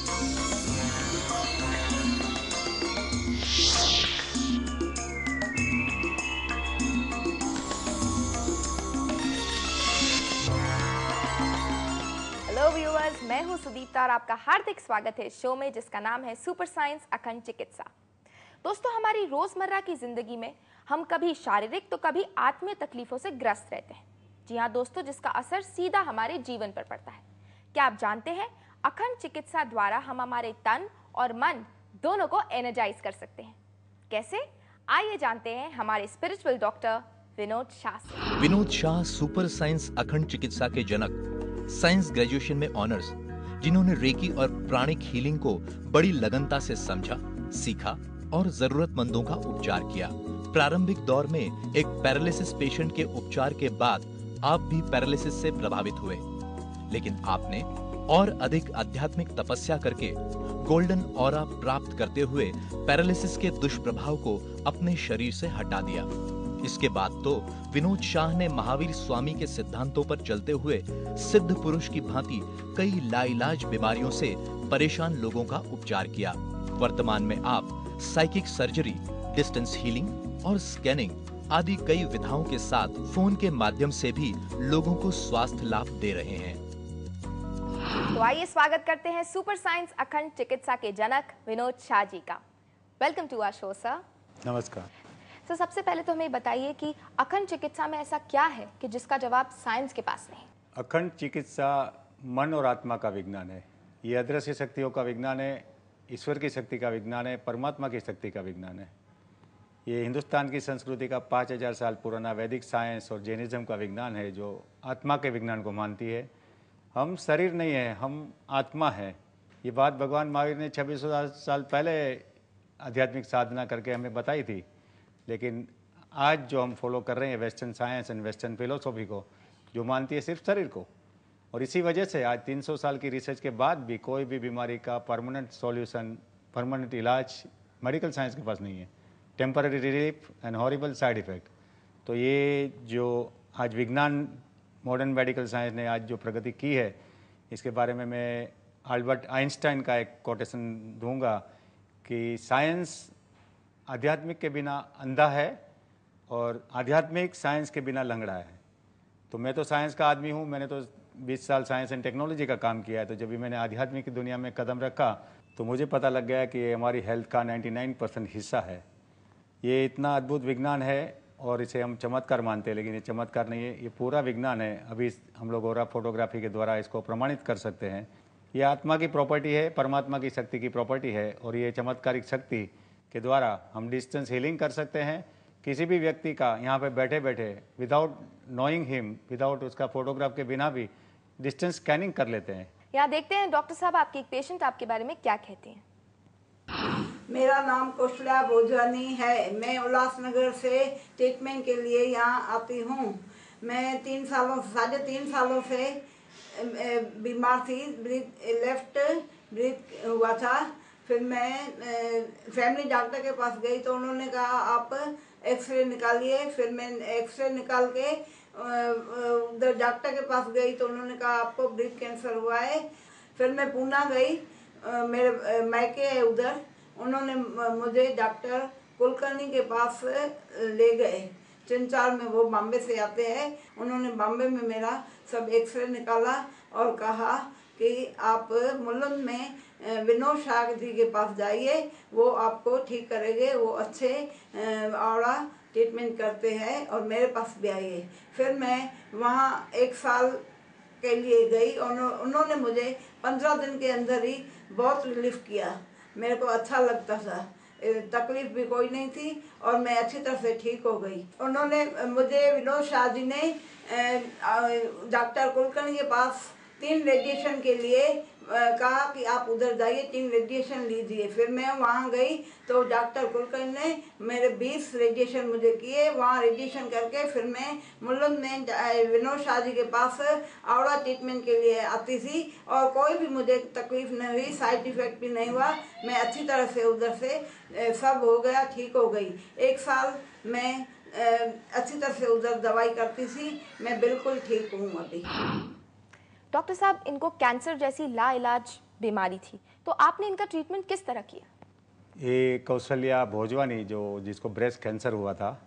Hello viewers, मैं हूं सुदीप्ता और आपका हार्दिक स्वागत है शो में जिसका नाम है सुपर साइंस अखंड चिकित्सा। दोस्तों, हमारी रोजमर्रा की जिंदगी में हम कभी शारीरिक तो कभी आत्मीय तकलीफों से ग्रस्त रहते हैं। जी हाँ दोस्तों, जिसका असर सीधा हमारे जीवन पर पड़ता है। क्या आप जानते हैं, अखंड चिकित्सा द्वारा हम हमारे तन और मन दोनों को एनर्जाइज कर सकते हैं। कैसे? आइए जानते हैं हमारे स्पिरिचुअल डॉक्टर विनोद शाह से। विनोद शाह सुपर साइंस अखंड चिकित्सा के जनक, साइंस ग्रेजुएशन में ऑनर्स, जिन्होंने रेकी और प्राणिक हीलिंग को बड़ी लगनता से समझा, सीखा और जरूरतमंदों का उपचार किया। प्रारंभिक दौर में एक पैरालिसिस पेशेंट के उपचार के बाद आप भी पैरालिसिस से प्रभावित हुए, लेकिन आपने और अधिक आध्यात्मिक तपस्या करके गोल्डन ऑरा प्राप्त करते हुए पैरालिसिस के दुष्प्रभाव को अपने शरीर से हटा दिया। इसके बाद तो विनोद शाह ने महावीर स्वामी के सिद्धांतों पर चलते हुए सिद्ध पुरुष की भांति कई लाइलाज बीमारियों से परेशान लोगों का उपचार किया। वर्तमान में आप साइकिक सर्जरी, डिस्टेंस हीलिंग और स्कैनिंग आदि कई विधाओं के साथ फोन के माध्यम से भी लोगों को स्वास्थ्य लाभ दे रहे हैं। तो आइए स्वागत करते हैं सुपर साइंस अखंड चिकित्सा के जनक विनोद शाह जी का। Welcome to our show sir. नमस्कार। तो सबसे पहले तो हमें बताइए कि अखंड चिकित्सा में ऐसा क्या है कि जिसका जवाब साइंस के पास नहीं? अखंड चिकित्सा मन और आत्मा का विज्ञान है। ये अदृश्य शक्तियों का विज्ञान है, ईश्वर की शक्ति का विज्ञान है, परमात्मा की शक्ति का विज्ञान है। ये हिंदुस्तान की संस्कृति का 5000 साल पुराना वैदिक साइंस और जैनिज्म का विज्ञान है, जो आत्मा के विज्ञान को मानती है। हम शरीर नहीं है, हम आत्मा है। ये बात भगवान महावीर ने 2600 साल पहले आध्यात्मिक साधना करके हमें बताई थी। लेकिन आज जो हम फॉलो कर रहे हैं western science and western philosophy को, जो मानती है सिर्फ शरीर को, और इसी वजह से आज 300 साल की रिसर्च के बाद भी कोई भी बीमारी का परमानेंट सॉल्यूशन, परमानेंट इलाज मेडिकल साइंस के पास नहीं है। Temporary relief and horrible side effect. तो ये जो आज विज्ञान, मॉडर्न मेडिकल साइंस ने आज जो प्रगति की है, इसके बारे में मैं अल्बर्ट आइंस्टाइन का एक कोटेशन दूंगा कि साइंस आध्यात्मिक के बिना अंधा है और आध्यात्मिक साइंस के बिना लंगड़ा है। तो मैं तो साइंस का आदमी हूँ, मैंने तो 20 साल साइंस एंड टेक्नोलॉजी का काम किया है। तो जब भी मैंने आध्यात्मिक की दुनिया में कदम रखा तो मुझे पता लग गया कि ये हमारी हेल्थ का 99% हिस्सा है। ये इतना अद्भुत विज्ञान है और इसे हम चमत्कार मानते हैं, लेकिन ये चमत्कार नहीं है, ये पूरा विज्ञान है। अभी हम लोग ऑरा फोटोग्राफी के द्वारा इसको प्रमाणित कर सकते हैं। ये आत्मा की प्रॉपर्टी है, परमात्मा की शक्ति की प्रॉपर्टी है, और ये चमत्कारिक शक्ति के द्वारा हम डिस्टेंस हीलिंग कर सकते हैं। किसी भी व्यक्ति का यहाँ पे बैठे बैठे, विदाउट नोइंग हिम, विदाउट उसका फोटोग्राफ के बिना भी डिस्टेंस स्कैनिंग कर लेते हैं। यहाँ देखते हैं डॉक्टर साहब, आपके एक पेशेंट आपके बारे में क्या कहते हैं। मेरा नाम कौशल्या भोजवानी है। मैं उल्लासनगर से ट्रीटमेंट के लिए यहाँ आती हूँ। मैं 3.5 सालों से बीमार थी। लेफ्ट ब्रीथ हुआ था। फिर मैं फैमिली डॉक्टर के पास गई तो उन्होंने कहा आप एक्सरे निकालिए। फिर मैं एक्सरे निकाल के उधर डॉक्टर के पास गई तो उन्होंने कहा आपको ब्रीथ कैंसर हुआ है। फिर मैं पूना गई, मेरे मायके है उधर। उन्होंने मुझे डॉक्टर कुलकर्णी के पास ले गए। चिंचार में, वो बॉम्बे से आते हैं। उन्होंने बॉम्बे में मेरा सब एक्सरे निकाला और कहा कि आप मुलुंड में विनोद शाह जी के पास जाइए, वो आपको ठीक करेंगे, वो अच्छे औरा ट्रीटमेंट करते हैं, और मेरे पास भी आइए। फिर मैं वहाँ 1 साल के लिए गई और उन्होंने मुझे 15 दिन के अंदर ही बहुत रिलीफ किया। मेरे को अच्छा लगता था, तकलीफ भी कोई नहीं थी और मैं अच्छी तरह से ठीक हो गई। उन्होंने मुझे, विनोद शाह जी ने डॉक्टर कुलकर्णी के पास 3 रेडिएशन के लिए कहा कि आप उधर जाइए, 3 रेडिएशन लीजिए। फिर मैं वहाँ गई तो डॉक्टर कुलकर्णी ने मेरे 20 रेडिएशन मुझे किए। वहाँ रेडिएशन करके फिर मैं मुलुंड में विनोद शाह जी के पास औरा ट्रीटमेंट के लिए आती थी और कोई भी मुझे तकलीफ नहीं हुई, साइड इफेक्ट भी नहीं हुआ। मैं अच्छी तरह से उधर से सब हो गया, ठीक हो गई। 1 साल मैं अच्छी तरह से उधर दवाई करती थी। मैं बिल्कुल ठीक हूँ अभी। डॉक्टर साहब, इनको कैंसर जैसी लाइलाज बीमारी थी, तो आपने इनका ट्रीटमेंट किस तरह किया? ये कौशल्या भोजवानी जो जिसको ब्रेस्ट कैंसर हुआ था,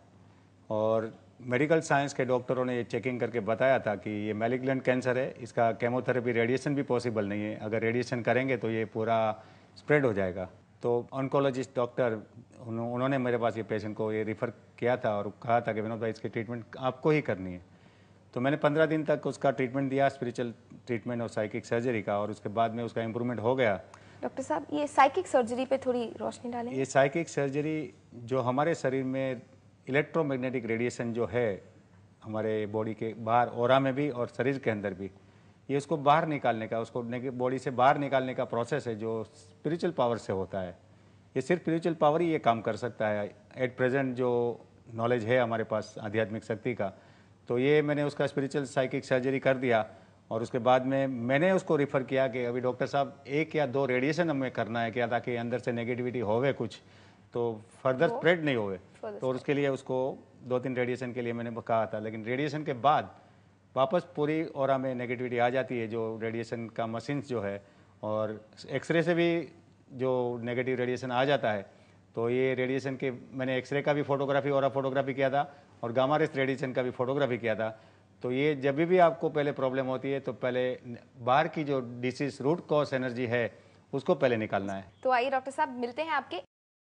और मेडिकल साइंस के डॉक्टरों ने ये चेकिंग करके बताया था कि ये मैलिग्नेंट कैंसर है, इसका केमोथेरेपी रेडिएशन भी पॉसिबल नहीं है, अगर रेडिएशन करेंगे तो ये पूरा स्प्रेड हो जाएगा। तो ऑन्कोलॉजिस्ट डॉक्टर उन्होंने मेरे पास ये पेशेंट को ये रिफ़र किया था और कहा था कि विनोद भाई इसकी ट्रीटमेंट आपको ही करनी है। तो मैंने 15 दिन तक उसका ट्रीटमेंट दिया, स्पिरिचुअल ट्रीटमेंट और साइकिक सर्जरी का, और उसके बाद में उसका इम्प्रूवमेंट हो गया। डॉक्टर साहब, ये साइकिक सर्जरी पे थोड़ी रोशनी डालें। ये साइकिक सर्जरी जो हमारे शरीर में इलेक्ट्रोमैग्नेटिक रेडिएशन जो है हमारे बॉडी के बाहर ऑरा में भी और शरीर के अंदर भी, ये उसको बाहर निकालने का, उसको बॉडी से बाहर निकालने का प्रोसेस है जो स्पिरिचुअल पावर से होता है। ये सिर्फ स्पिरिचुअल पावर ही ये काम कर सकता है एट प्रेजेंट जो नॉलेज है हमारे पास आध्यात्मिक शक्ति का। तो ये मैंने उसका स्पिरिचुअल साइकिक सर्जरी कर दिया, और उसके बाद में मैंने उसको रिफ़र किया कि अभी डॉक्टर साहब 1 या 2 रेडिएशन हमें करना है क्या, ताकि अंदर से नेगेटिविटी होवे कुछ तो फर्दर स्प्रेड नहीं होवे। तो उसके लिए उसको 2-3 रेडिएशन के लिए मैंने कहा था, लेकिन रेडिएशन के बाद वापस पूरी ऑरा में नेगेटिविटी आ जाती है, जो रेडिएशन का मशीन्स जो है, और एक्सरे से भी जो नेगेटिव रेडिएशन आ जाता है। तो ये रेडिएशन के मैंने एक्सरे का भी फोटोग्राफी और फोटोग्राफी किया था, और गामा रेस रेडिएशन का भी फोटोग्राफी किया था। तो ये जब भी आपको पहले प्रॉब्लम होती है तो पहले बाहर की जो डिसीज रूट कॉज एनर्जी है उसको पहले निकालना है। तो आइए डॉक्टर साहब, मिलते हैं आपके